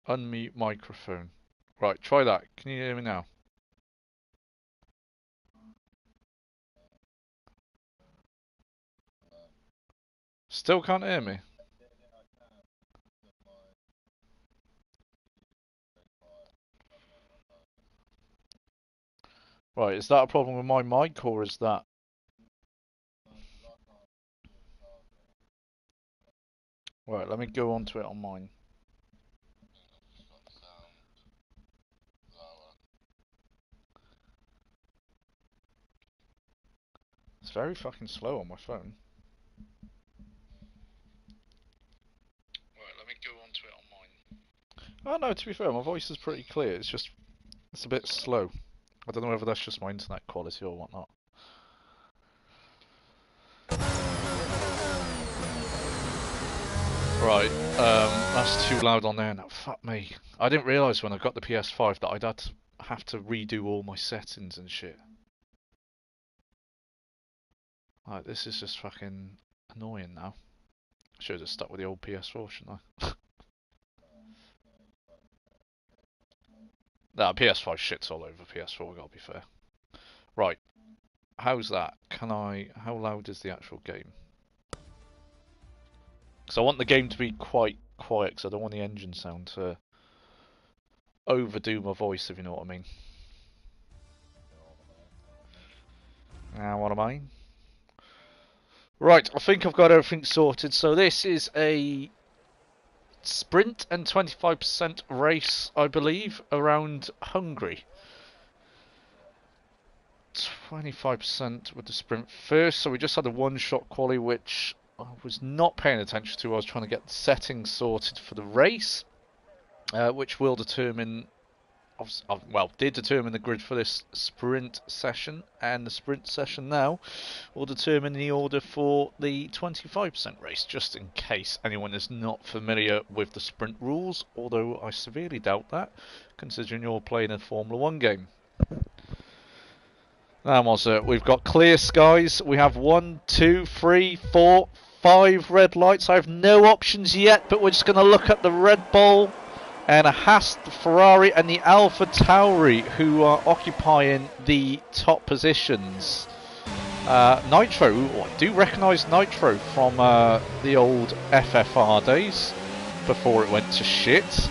Unmute microphone. Right, try that. Can you hear me now? Still can't hear me? Right, is that a problem with my mic or is that... Right, let me go onto it on mine. It's very fucking slow on my phone. Right, let me go onto it on mine. Oh no, to be fair, my voice is pretty clear. It's just, it's a bit slow. I don't know whether that's just my internet quality or whatnot. Right, that's too loud on there now. Fuck me. I didn't realise when I got the PS5 that I'd have to redo all my settings and shit. Like, this is just fucking annoying now. Should have just stuck with the old PS4, shouldn't I? Nah, PS5 shits all over PS4, gotta be fair. Right, how's that? How loud is the actual game? Because I want the game to be quite quiet, because I don't want the engine sound to overdo my voice, if you know what I mean. What am I? Right, I think I've got everything sorted. So this is a sprint and 25% race, I believe, around Hungary. 25% with the sprint first, so we just had a one-shot quali, which I was not paying attention to. I was trying to get the settings sorted for the race, which will determine, well, did determine the grid for this sprint session, and the sprint session now will determine the order for the 25% race, just in case anyone is not familiar with the sprint rules, although I severely doubt that, considering you're playing a Formula 1 game. Now, Mozza, we've got clear skies. We have 1, 2, 3, 4, 5 red lights. I have no options yet, but we're just going to look at the Red Bull and a Haas, the Ferrari, and the Alpha Tauri, who are occupying the top positions. Nitro, I do recognise Nitro from the old FFR days, before it went to shit.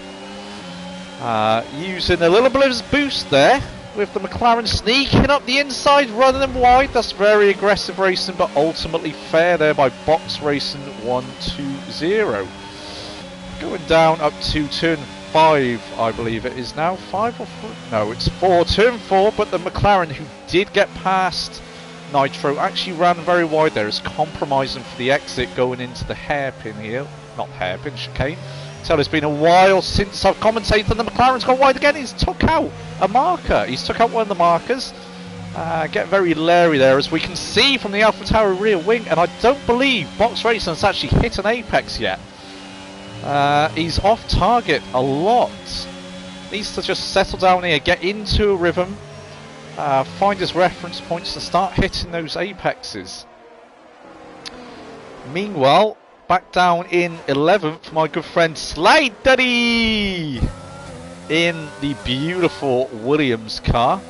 Using a little bit of his boost there, with the McLaren sneaking up the inside, running them wide. That's very aggressive racing, but ultimately fair there by Box Racing 1-2-0. Going down up to turn 5, I believe it is now. 5 or 4? No, it's 4. Turn 4, but the McLaren, who did get past Nitro, actually ran very wide there. It's compromising for the exit going into the hairpin here. Not hairpin, chicane. Tell it's been a while since I've commentated, and the McLaren's gone wide again. He's took out a marker. He's took out one of the markers. Get very leery there, as we can see from the Alpha Tower rear wing, and I don't believe Box Racing has actually hit an apex yet. He's off target a lot. Needs to just settle down here, get into a rhythm, find his reference points to start hitting those apexes. Meanwhile, back down in 11th, my good friend Slade Daddy in the beautiful Williams car.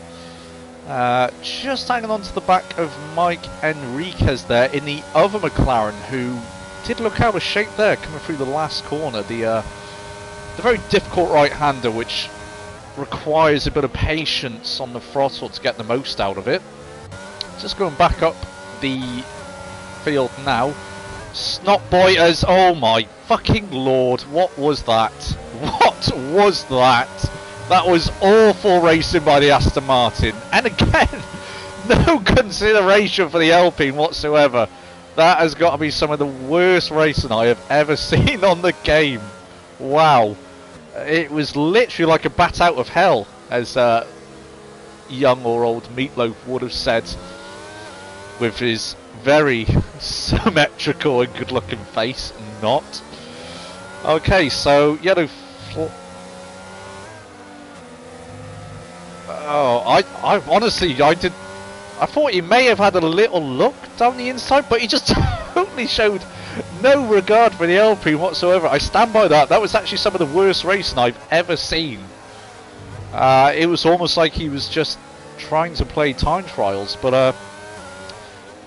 Just hanging on to the back of Mike Enriquez there in the other McLaren, who did look out of shape there coming through the last corner. The very difficult right-hander, which requires a bit of patience on the throttle to get the most out of it. Just going back up the field now. Snot Boyters, oh my fucking lord, what was that? What was that? That was awful racing by the Aston Martin. And again, no consideration for the Alpine whatsoever. That has got to be some of the worst racing I have ever seen on the game. Wow. It was literally like a bat out of hell, as young or old Meatloaf would have said, with his very symmetrical and good looking face. Not. Okay, so yellow I honestly, I thought he may have had a little look down the inside, but he just totally showed No regard for the LP whatsoever. I stand by that. That was actually some of the worst racing I've ever seen. It was almost like he was just trying to play time trials, but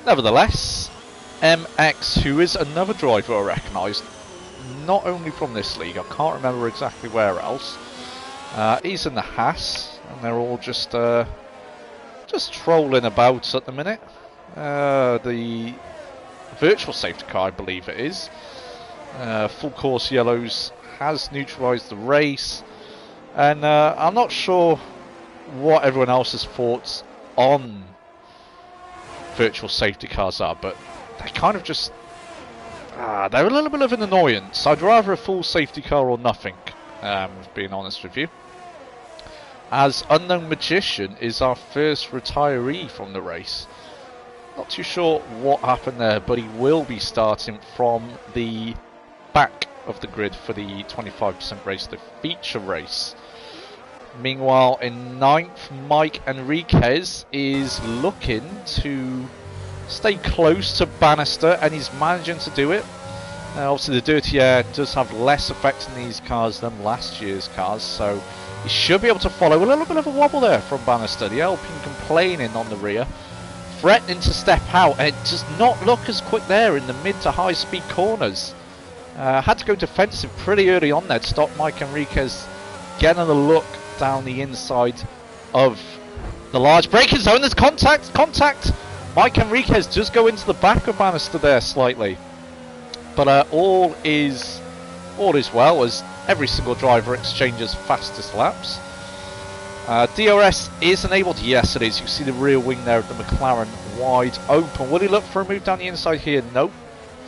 nevertheless, MX, who is another driver I recognise, not only from this league, I can't remember exactly where else. He's in the Haas, and they're all just trolling about at the minute. The virtual safety car, I believe it is. Full course yellows has neutralised the race, and I'm not sure what everyone else's thoughts on virtual safety cars are, but they kind of just they're a little bit of an annoyance. I'd rather a full safety car or nothing, being honest with you. As Unknown Magician is our first retiree from the race. Not too sure what happened there, but he will be starting from the back of the grid for the 25% race, the feature race. Meanwhile, in 9th, Mike Enriquez is looking to stay close to Bannister, and he's managing to do it. Obviously, the dirty air does have less effect in these cars than last year's cars, so he should be able to follow. A little bit of a wobble there from Bannister. The Alpine complaining on the rear, threatening to step out, and it does not look as quick there in the mid to high speed corners. Had to go defensive pretty early on there to stop Mike Enriquez getting a look down the inside of the large braking zone. There's contact. Mike Enriquez does go into the back of Bannister there slightly, but all is well as every single driver exchanges fastest laps. DRS is enabled. Yes, it is. You see the rear wing there of the McLaren wide open. Will he look for a move down the inside here? Nope.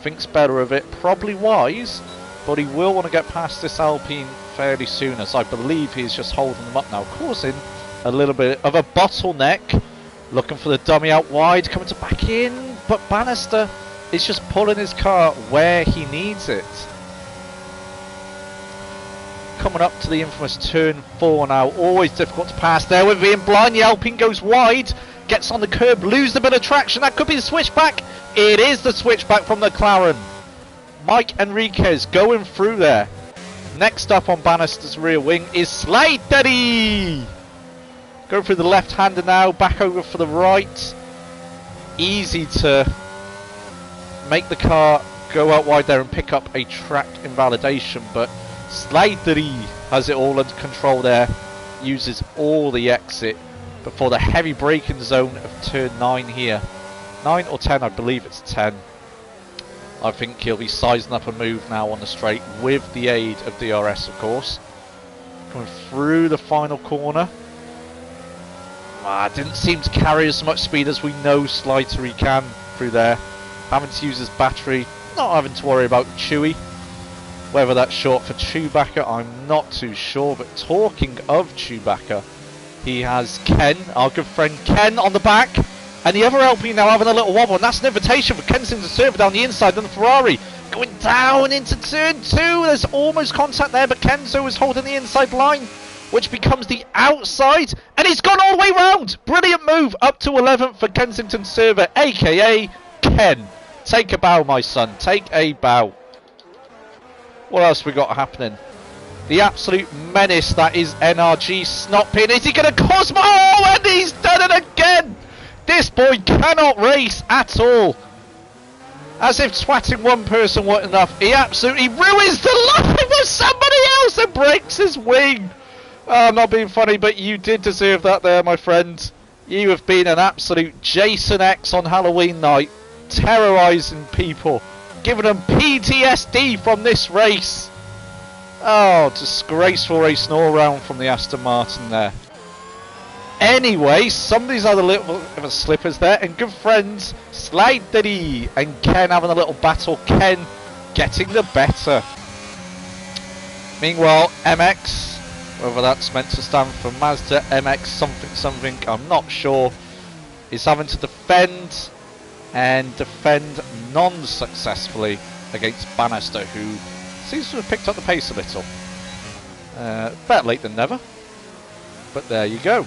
Thinks better of it. Probably wise, but he will want to get past this Alpine fairly soon, as I believe he's just holding them up now, causing a little bit of a bottleneck. Looking for the dummy out wide, coming to back in, but Bannister is just pulling his car where he needs it. Coming up to the infamous turn 4 now, always difficult to pass there with being blind. The Alpine goes wide, gets on the curb, loses a bit of traction. That could be the switchback. It is the switchback from the McLaren. Mike Enriquez going through there. Next up on Bannister's rear wing is Slatery. Go through the left-hander now, back over for the right. Easy to make the car go out wide there and pick up a track invalidation, but Slatery has it all under control there. Uses all the exit before the heavy braking zone of turn 9 here. 9 or 10, I believe it's 10. I think he'll be sizing up a move now on the straight with the aid of DRS, of course. Coming through the final corner. Didn't seem to carry as much speed as we know Slatery can through there. Having to use his battery, not having to worry about Chewy. Whether that's short for Chewbacca, I'm not too sure. But talking of Chewbacca, he has Ken, our good friend Ken, on the back. And the other LP now having a little wobble, and that's an invitation for Kensington Server down the inside. Then the Ferrari going down into turn 2. There's almost contact there, but Kenzo is holding the inside line, which becomes the outside, and he's gone all the way round. Brilliant move up to 11th for Kensington Server, aka Ken. Take a bow, my son. Take a bow. What else we got happening? The absolute menace that is NRG Snotpin. Is he going to cause more? Oh, and he's done it again. This boy cannot race at all. As if swatting one person wasn't enough, he absolutely ruins the life of somebody else and breaks his wing. Oh, I'm not being funny, but you did deserve that there, my friend. You have been an absolute Jason X on Halloween night, terrorising people, giving them PTSD from this race. Oh, disgraceful racing all round from the Aston Martin there. Anyway, somebody's had a little bit of a slippers there, and good friends Slatery and Ken having a little battle. Ken getting the better. Meanwhile, MX, whether that's meant to stand for Mazda MX something, I'm not sure, is having to defend non-successfully against Bannister, who seems to have picked up the pace a little. Better late than never, but there you go.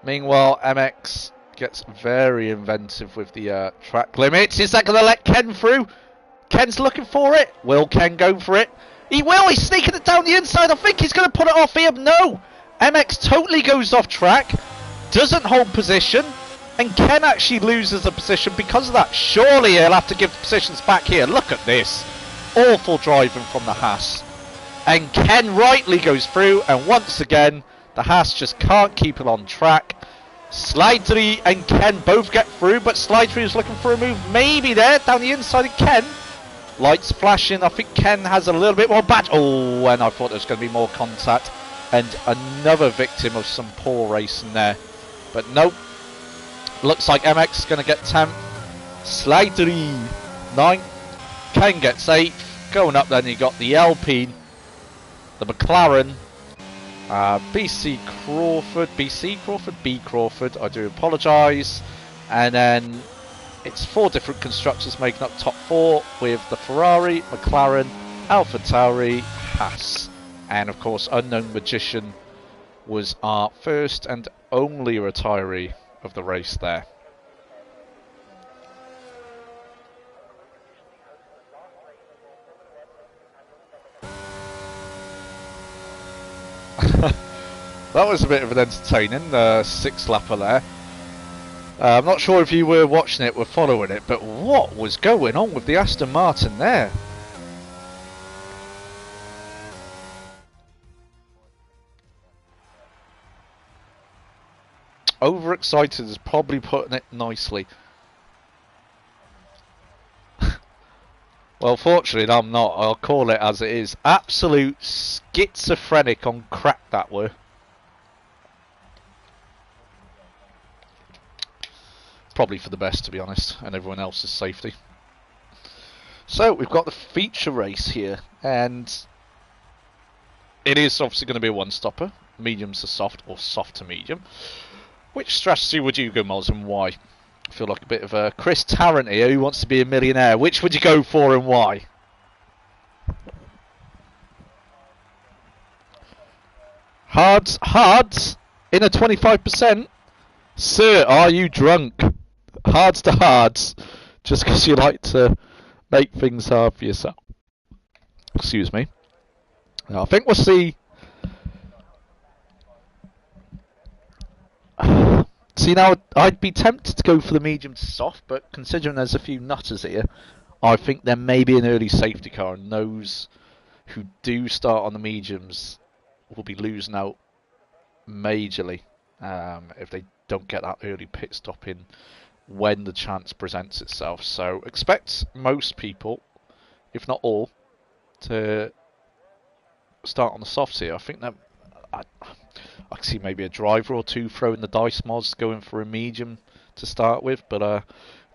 Meanwhile, MX gets very inventive with the track limits. Is that going to let Ken through? Ken's looking for it. Will Ken go for it? He will. He's sneaking it down the inside. I think he's going to put it off here. No. MX totally goes off track. Doesn't hold position. And Ken actually loses the position because of that. Surely he'll have to give the positions back here. Look at this. Awful driving from the Haas. And Ken rightly goes through. And once again, the Haas just can't keep it on track. Slidery and Ken both get through. But Slidery is looking for a move. Maybe there down the inside of Ken. Lights flashing. I think Ken has a little bit more batch. Oh, and I thought there was going to be more contact. And another victim of some poor racing there. But nope. Looks like MX is going to get 10th. Slidery 9th. Ken gets 8th. Going up then you got the Alpine. The McLaren. B Crawford, I do apologise. And then it's 4 different constructors making up top 4 with the Ferrari, McLaren, Alpha Tauri, Haas. And of course, Unknown Magician was our first and only retiree of the race there. That was a bit of an entertaining 6-lapper there. I'm not sure if you were watching it, were following it, but what was going on with the Aston Martin there? Overexcited is probably putting it nicely. Well, fortunately, I'm not. I'll call it as it is. Absolute schizophrenic on crack that were. Probably for the best, to be honest, and everyone else's safety. So, we've got the feature race here, and it is obviously going to be a one-stopper. Medium to soft, or soft to medium. Which strategy would you go, Moz, and why? I feel like a bit of a Chris Tarrant here who wants to be a millionaire. Which would you go for and why? Hards in a 25%. Sir, are you drunk? Hards to hards, just because you like to make things hard for yourself. Excuse me. Now, I think we'll see. See, now I'd be tempted to go for the medium to soft, but considering there's a few nutters here, I think there may be an early safety car, and those who do start on the mediums will be losing out majorly if they don't get that early pit stop in when the chance presents itself. So expect most people, if not all, to start on the softs here. I think that I can see maybe a driver or two throwing the dice mods, going for a medium to start with, but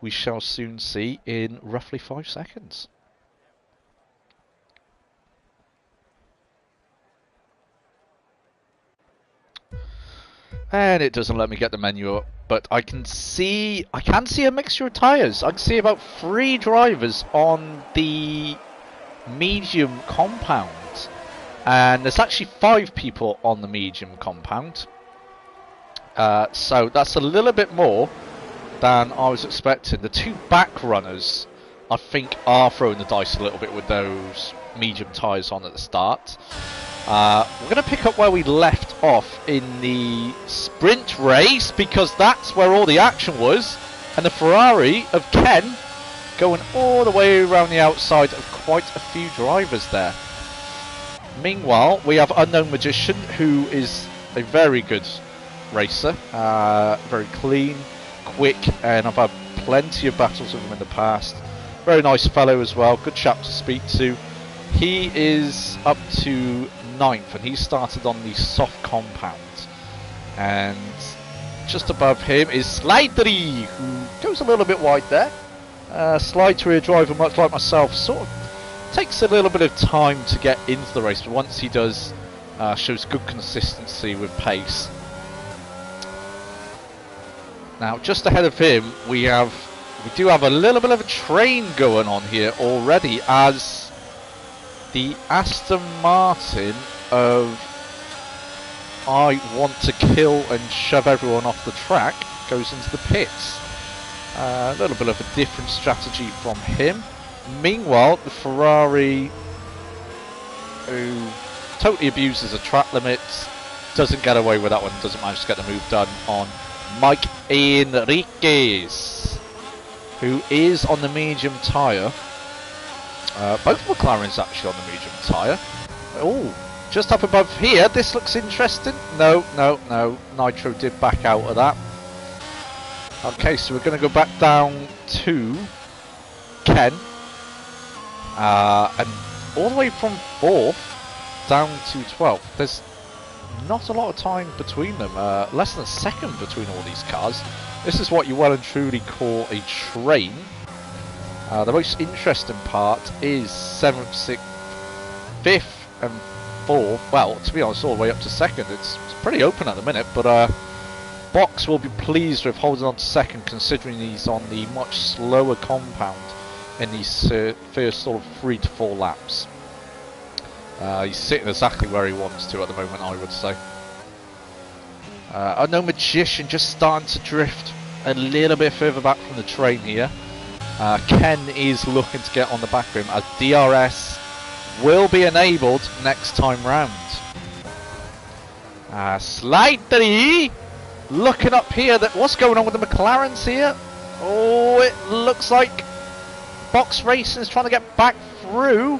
we shall soon see in roughly 5 seconds. And it doesn't let me get the menu up, but I can see a mixture of tyres. I can see about 3 drivers on the medium compound. And there's actually 5 people on the medium compound. So that's a little bit more than I was expecting. The 2 back runners, I think, are throwing the dice a little bit with those medium tyres on at the start. We're going to pick up where we left off in the sprint race, because that's where all the action was. And the Ferrari of Ken going all the way around the outside of quite a few drivers there. Meanwhile, we have Unknown Magician, who is a very good racer, very clean, quick, and I've had plenty of battles with him in the past. Very nice fellow as well, good chap to speak to. He is up to 9th, and he started on the soft compound. And just above him is Slidery, who goes a little bit wide there. Slidery, a driver much like myself, sort of takes a little bit of time to get into the race, but once he does, shows good consistency with pace. Now, just ahead of him, we do have a little bit of a train going on here already, as the Aston Martin of I want to kill and shove everyone off the track goes into the pits. A little bit of a different strategy from him. Meanwhile, the Ferrari, who totally abuses the track limits, doesn't get away with that one, doesn't manage to get the move done on Mike Enriquez, who is on the medium tyre. Both McLarens actually on the medium tyre. Oh, just up above here, this looks interesting. No, Nitro did back out of that. Okay, so we're going to go back down to Ken. And all the way from 4th down to 12th. There's not a lot of time between them. Less than a second between all these cars. This is what you well and truly call a train. The most interesting part is 7th, 6th, 5th and 4th. Well, to be honest, all the way up to 2nd. It's pretty open at the minute, but Box will be pleased with holding on to 2nd, considering he's on the much slower compound in these first sort of 3 to 4 laps. He's sitting exactly where he wants to at the moment, I would say. I know Magician just starting to drift a little bit further back from the train here. Ken is looking to get on the back of him as DRS will be enabled next time round. Slightly looking up here, that what's going on with the McLarens here? Oh, it looks like Box Racing is trying to get back through.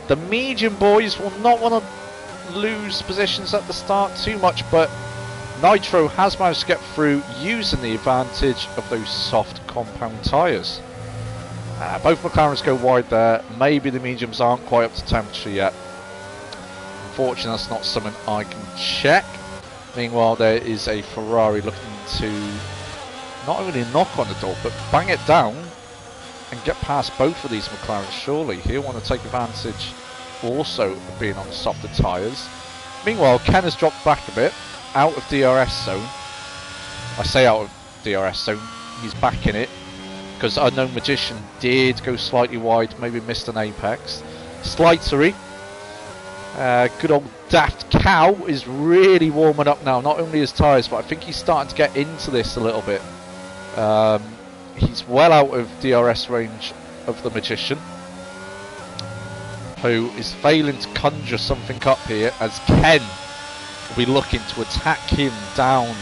The medium boys will not want to lose positions at the start too much, but Nitro has managed to get through using the advantage of those soft compound tyres. Both McLarens go wide there. Maybe the mediums aren't quite up to temperature yet. Unfortunately, that's not something I can check. Meanwhile, there is a Ferrari looking to not only knock on the door, but bang it down and get past both of these McLarens. Surely he'll want to take advantage also of being on the softer tyres. Meanwhile, Ken has dropped back a bit, out of DRS zone. I say out of DRS zone, he's back in it, because Unknown Magician did go slightly wide, maybe missed an apex. Slightery, good old Daft Cow is really warming up now, not only his tyres, but I think he's starting to get into this a little bit. He's well out of DRS range of the Magician, who is failing to conjure something up here, as Ken will be looking to attack him down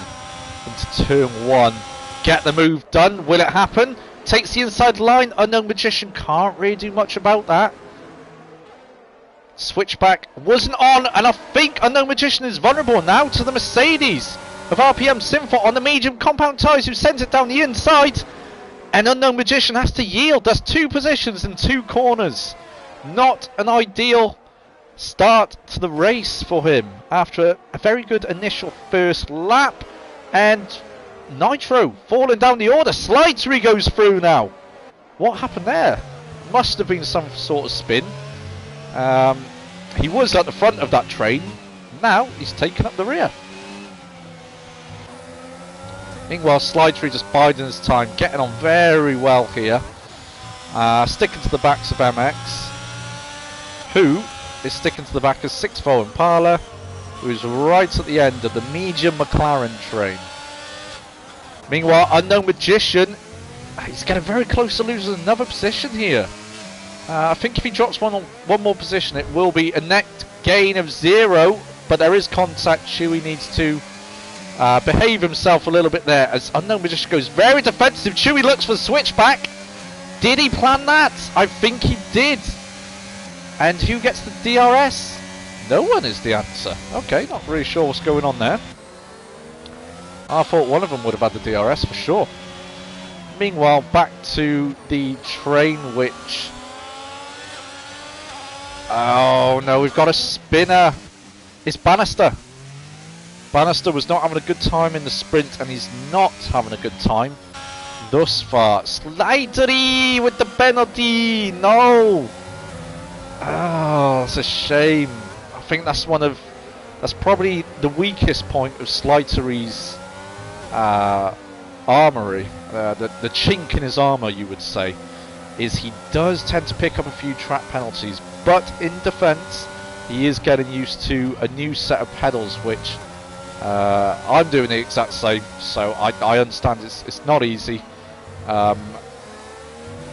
into turn 1. Get the move done. Will it happen? Takes the inside line. Unknown Magician can't really do much about that. Switchback wasn't on, and I think Unknown Magician is vulnerable now to the Mercedes of RPM Sinful on the medium compound tyres, who sends it down the inside, and Unknown Magician has to yield. That's 2 positions in 2 corners. Not an ideal start to the race for him after a very good initial first lap, and Nitro falling down the order. Slightery goes through now. What happened there? Must have been some sort of spin. He was at the front of that train. Now he's taken up the rear. Meanwhile, Slightery just biding his time, getting on very well here. Sticking to the backs of MX, who is sticking to the back of 6-4 Impala, who is right at the end of the medium McLaren train. Meanwhile, Unknown Magician, he's getting very close to losing another position here. I think if he drops one more position, it will be a net gain of 0, but there is contact. Chewy needs to behave himself a little bit there, as Unknown Magician goes very defensive. Chewy looks for the switchback. Did he plan that? I think he did. And who gets the DRS? No one is the answer. Okay, not really sure what's going on there. I thought one of them would have had the DRS for sure. Meanwhile, back to the train, which... Oh no, we've got a spinner. It's Bannister. Bannister was not having a good time in the sprint, and he's not having a good time thus far. Slightery with the penalty. No. Oh, it's a shame. I think that's probably the weakest point of Slightery's armoury. The chink in his armour, you would say, is he does tend to pick up a few track penalties, but in defence, he is getting used to a new set of pedals, which I'm doing the exact same, so I understand it's not easy, and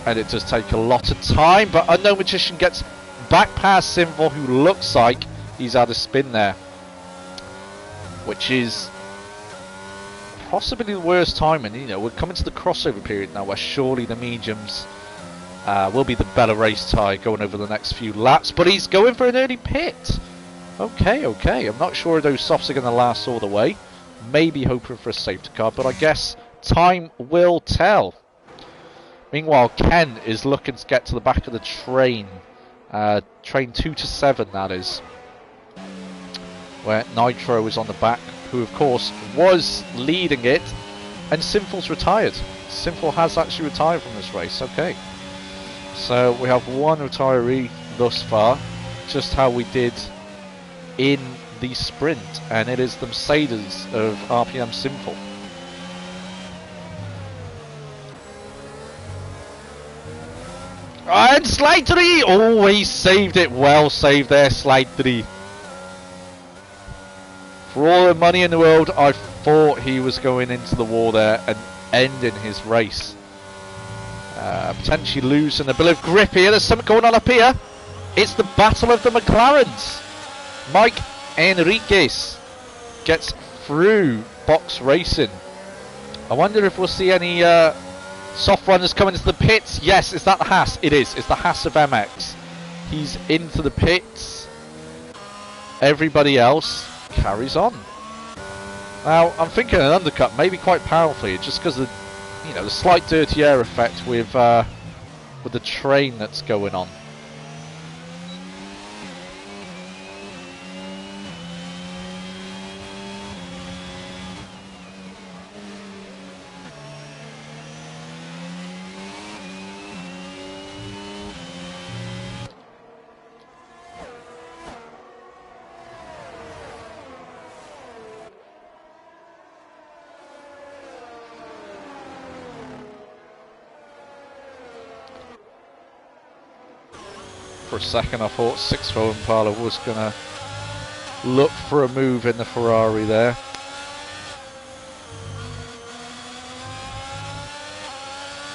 it does take a lot of time, but Unknown Magician gets back past Sinful, who looks like he's had a spin there, which is possibly the worst timing. You know, we're coming to the crossover period now where surely the mediums will be the better race tyre going over the next few laps, but he's going for an early pit. Okay, I'm not sure those softs are going to last all the way. Maybe hoping for a safety car, but I guess time will tell. Meanwhile, Ken is looking to get to the back of the train. Train 2 to 7, that is. Where Nitro is on the back, who of course was leading it. And Sinful's retired. Sinful has actually retired from this race, okay. So we have one retiree thus far, just how we did in the sprint, and it is the Mercedes of RPM Sinful. And Slidery! Oh, he saved it. Well saved there, Slidery. For all the money in the world, I thought he was going into the wall there and ending his race. Potentially losing a bit of grip here. There's something going on up here. It's the battle of the McLarens. Mike Enriquez gets through box racing. I wonder if we'll see any soft runners coming into the pits. Yes, is that the Haas? It is. It's the Haas of MX. He's into the pits. Everybody else carries on. Now, I'm thinking an undercut, maybe quite powerfully, just because of, you know, the slight dirty air effect with the train that's going on. For a second I thought Sixth Row Impala was going to look for a move in the Ferrari there.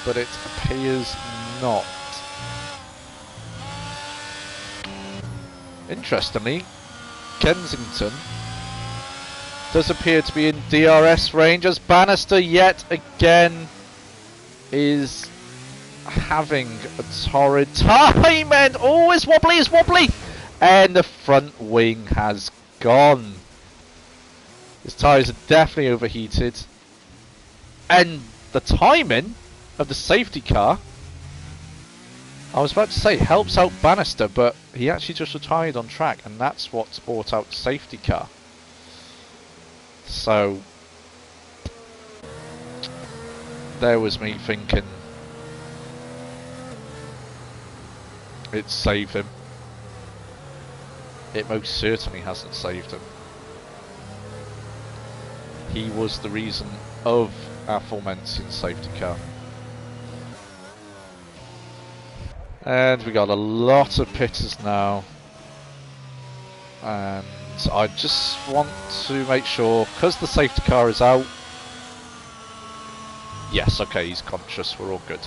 But it appears not. Interestingly, Kensington does appear to be in DRS range as Bannister yet again is having a torrid time, and oh, it's wobbly, and the front wing has gone. His tyres are definitely overheated, and the timing of the safety car, I was about to say, helps out Bannister, but he actually just retired on track, and that's what's brought out the safety car. So there was me thinking it saved him. It most certainly hasn't saved him. He was the reason of aforementioned safety car. And we got a lot of pitters now. And I just want to make sure, because the safety car is out. Yes, okay, he's conscious, we're all good.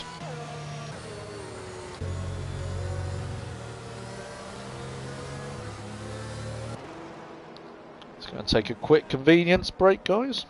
Going to take a quick convenience break, guys.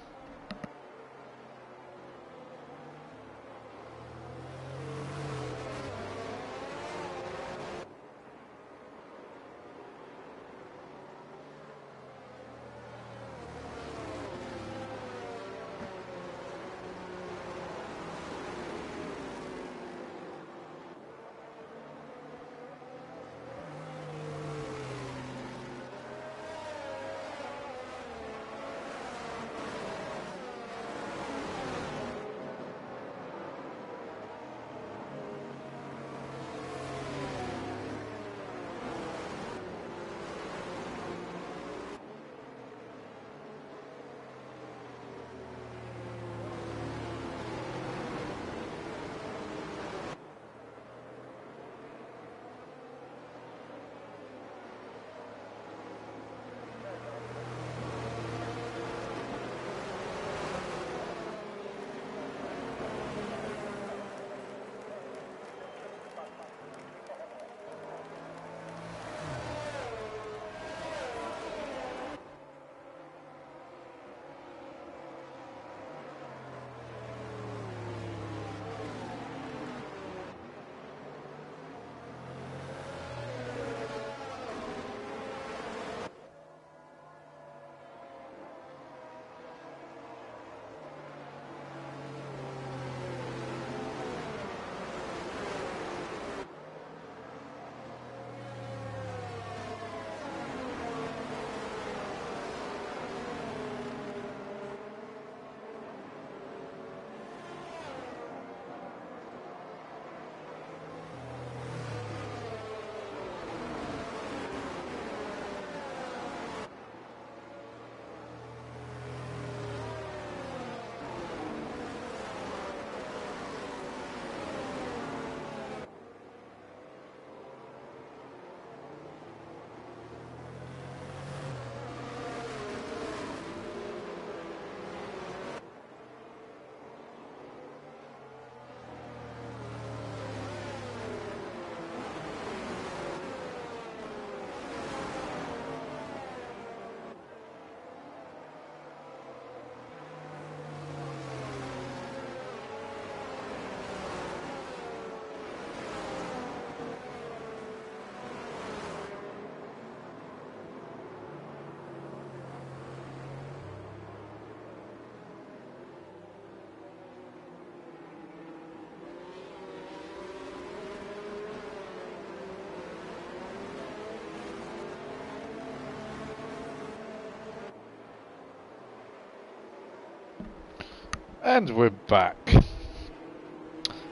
And we're back.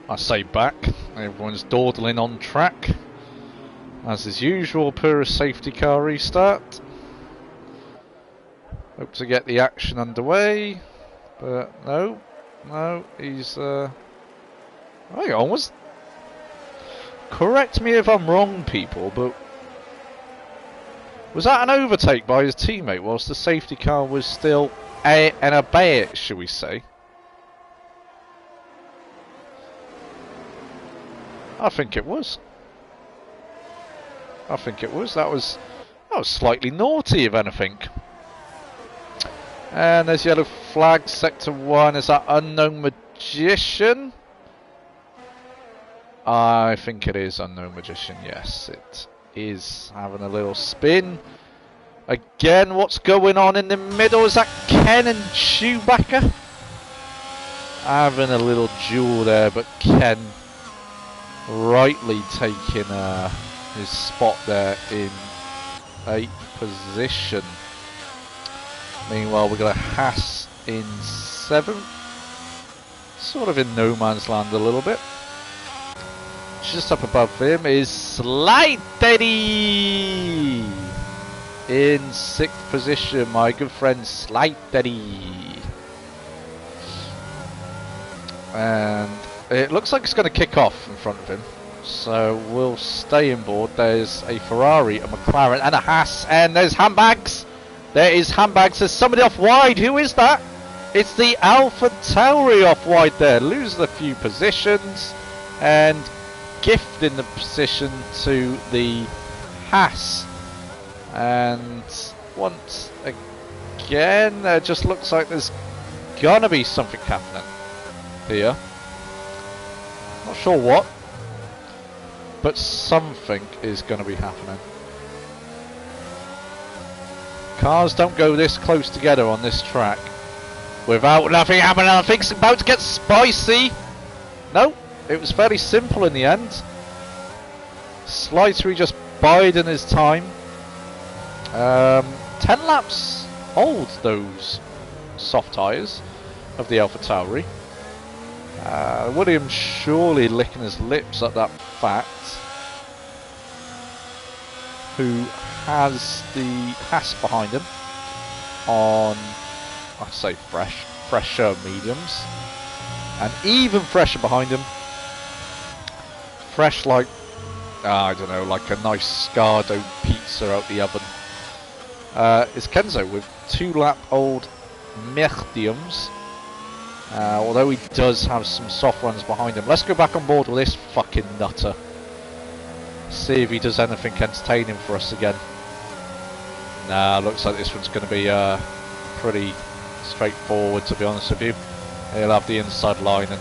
I say back, everyone's dawdling on track. As is usual per a safety car restart. Hope to get the action underway. But no, he's hang on, correct me if I'm wrong, people, but was that an overtake by his teammate whilst the safety car was still an abate, shall we say? I think it was. That was slightly naughty, if anything. And there's yellow flag, sector 1. Is that unknown magician? I think it is unknown magician. Yes, it is having a little spin. Again, what's going on in the middle? Is that Ken and Chewbacca? Having a little duel there, but Ken rightly taking his spot there in 8th position. Meanwhile, we've got a Haas in 7th, sort of in no man's land a little bit. Just up above him is Slightery in 6th position, my good friend Slightery. And it looks like it's going to kick off in front of him, so we'll stay in board. There's a Ferrari, a McLaren and a Haas, and there's handbags. There is handbags. There's somebody off wide. Who is that? It's the Alpha Tauri off wide there. Loses a few positions and gifting the position to the Haas. And once again, it just looks like there's gonna be something happening here. Not sure what, but something is going to be happening. Cars don't go this close together on this track without nothing happening. I think it's about to get spicy. No, it was fairly simple in the end. Slightery just biding his time. 10 laps old, those soft tyres of the Alpha Tauri. Williams surely licking his lips at that fact. Who has the Haas behind him on, I'd say fresher mediums, and even fresher behind him. Fresh like, I don't know, like a nice Scardo pizza out the oven. Is Kenzo with 2-lap-old mediums. Although he does have some soft runs behind him. Let's go back on board with this fucking nutter. See if he does anything entertaining for us again. Nah, looks like this one's going to be pretty straightforward, to be honest with you. He'll have the inside line and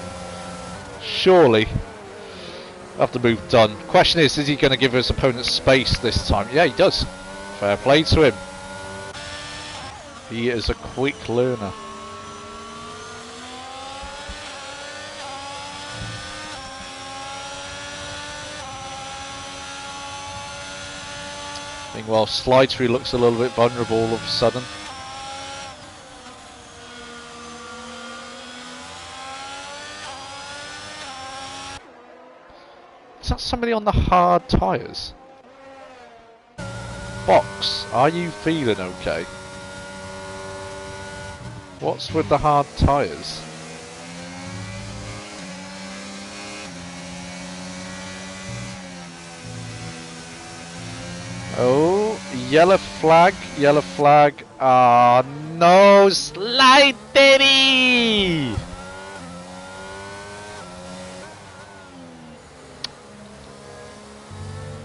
surely have the move done. Question is he going to give his opponent space this time? Yeah, he does. Fair play to him. He is a quick learner. Meanwhile, Slightery looks a little bit vulnerable all of a sudden. Is that somebody on the hard tyres? Box, are you feeling okay? What's with the hard tyres? Oh, yellow flag, yellow flag. Ah, no, Slightery!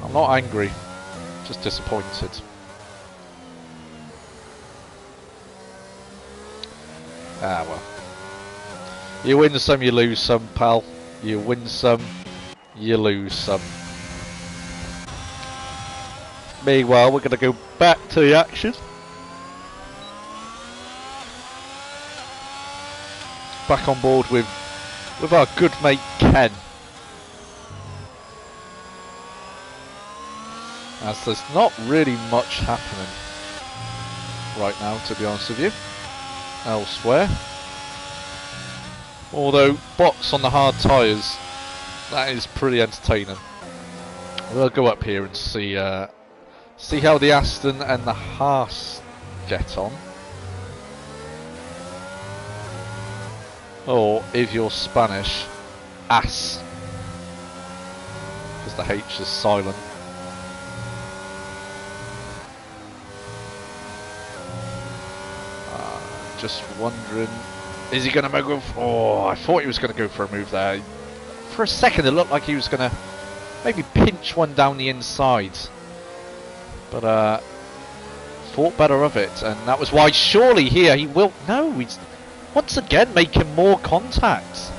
I'm not angry, just disappointed. Ah, well. You win some, you lose some, pal. You win some, you lose some. Meanwhile, we're going to go back to the action. Back on board with our good mate Ken. As there's not really much happening right now, to be honest with you, elsewhere. Although box on the hard tyres, that is pretty entertaining. We'll go up here and see see how the Aston and the Haas get on. Or if you're Spanish, as, because the H is silent. Just wondering, is he going to go for... Oh, I thought he was going to go for a move there. For a second it looked like he was going to maybe pinch one down the inside. But thought better of it, and that was why surely here he will... No, he's once again making more contact.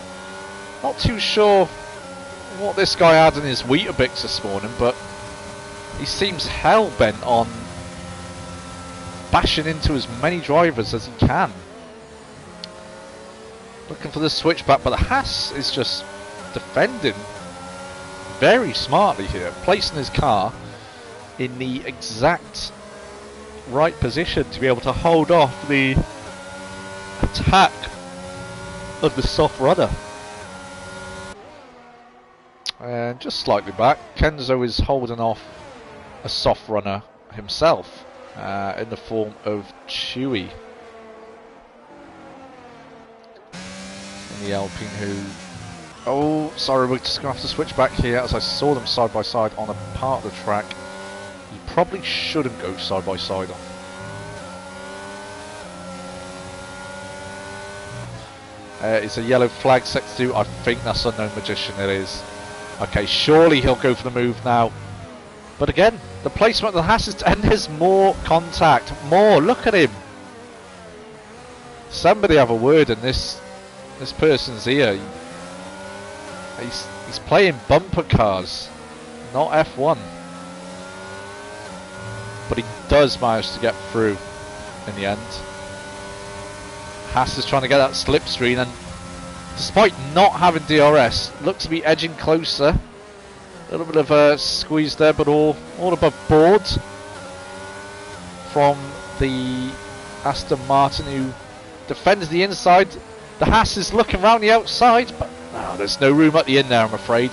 Not too sure what this guy had in his Weetabix this morning, but he seems hell-bent on bashing into as many drivers as he can. Looking for the switchback, but the Haas is just defending very smartly here, placing his car in the exact right position to be able to hold off the attack of the soft rudder. And just slightly back, Kenzo is holding off a soft runner himself in the form of Chewy in the Alpine, who... Oh, sorry, we're just going to have to switch back here as I saw them side by side on a part of the track. You probably shouldn't go side by side on. It's a yellow flag set to do. I think that's Unknown Magician, it is. Okay, surely he'll go for the move now. But again, the placement of the Haas is, and there's more contact. More, look at him. Somebody have a word in this person's ear. He's playing bumper cars, not F1. But he does manage to get through in the end. Haas is trying to get that slipstream, and despite not having DRS, looks to be edging closer. A little bit of a squeeze there, but all above board from the Aston Martin, who defends the inside. The Haas is looking around the outside, but no, there's no room at the inn there, I'm afraid.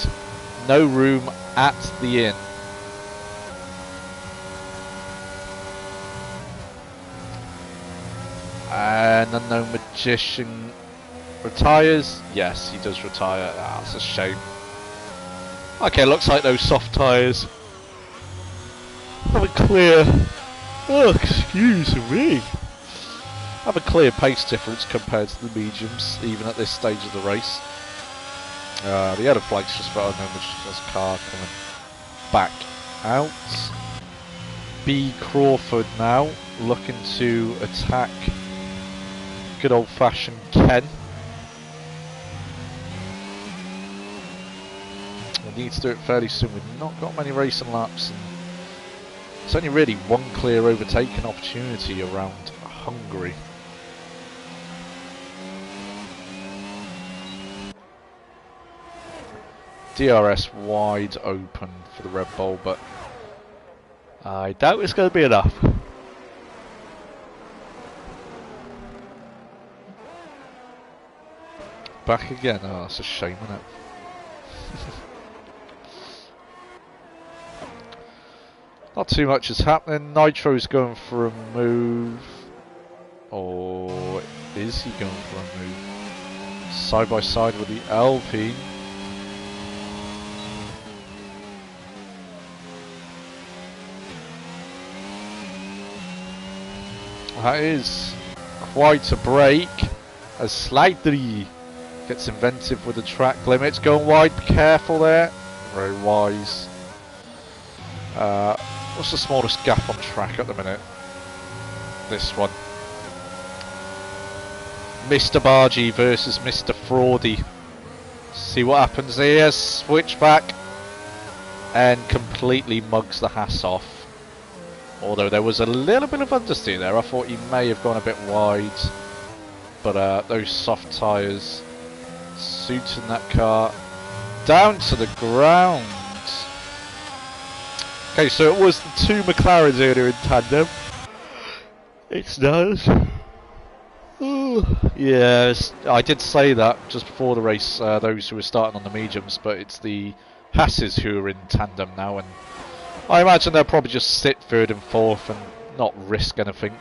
No room at the inn. And Unknown Magician retires. Yes, he does retire. Ah, that's a shame. Okay, looks like those soft tyres have a clear... Oh, excuse me. Have a clear pace difference compared to the mediums, even at this stage of the race. The yellow flag's just for Unknown Magician's car coming back out. B. Crawford now looking to attack good old-fashioned Ken. We need to do it fairly soon. We've not got many racing laps, and it's only really one clear overtaking opportunity around Hungary. DRS wide open for the Red Bull, but I doubt it's going to be enough. Back again. Oh, that's a shame, isn't it? Not too much is happening. Nitro's going for a move. Or is he going for a move? Side by side with the Alpine. That is quite a break. As Slightly gets inventive with the track limits. Going wide, be careful there. Very wise. What's the smallest gap on track at the minute? This one. Mr. Bargy versus Mr. Fraudy. See what happens here. Switch back. And completely mugs the Haas off. Although there was a little bit of understeer there. I thought he may have gone a bit wide. But those soft tyres suiting that car down to the ground. Okay, so it was the two McLarens earlier in tandem. It's now Yes, I did say that just before the race, those who were starting on the mediums, but it's the Hasses who are in tandem now, and I imagine they'll probably just sit third and fourth and not risk anything.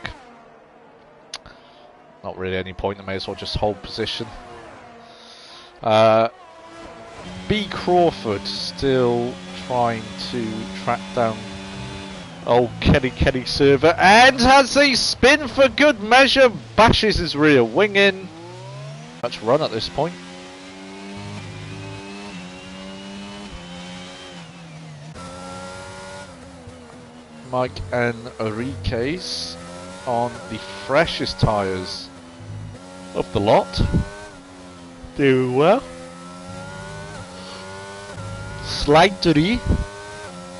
Not really any point, they may as well just hold position. B. Crawford still trying to track down old Kenny Server, and has a spin for good measure, bashes his rear wing in. Much run at this point. Mike and Enriquez on the freshest tyres of the lot. Doing well. Slightly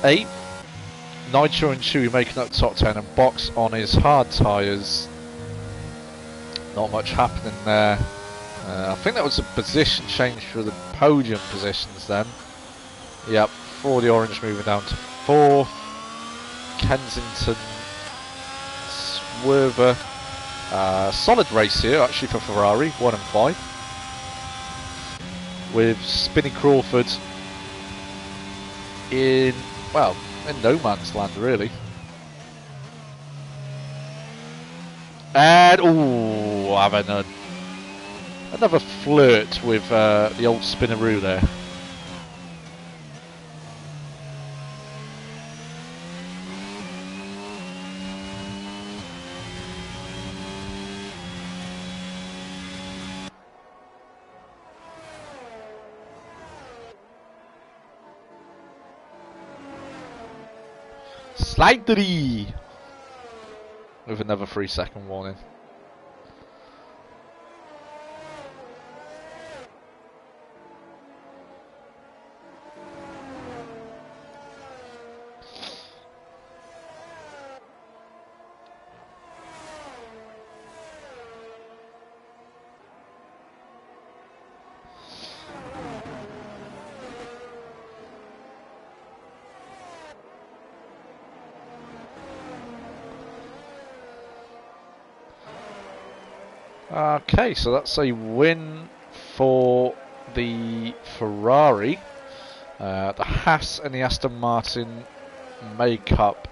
8th. Nitro and Chewy making up top 10, and Box on his hard tyres. Not much happening there. I think that was a position change for the podium positions then. Yep, for the orange moving down to 4th. Kensington, Swerver. Solid race here actually for Ferrari, 1 and 5. With Spinny Crawford in, well, in no man's land really. And ooh, having another flirt with the old Spinaroo there. Slightly with another 3-second warning. Okay, so that's a win for the Ferrari. The Haas and the Aston Martin make up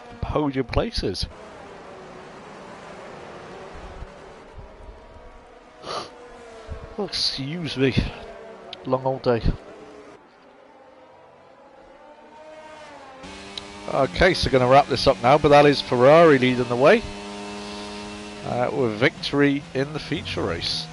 the podium places. Oh, excuse me, long old day. Okay, so going to wrap this up now, but that is Ferrari leading the way. With victory in the feature race.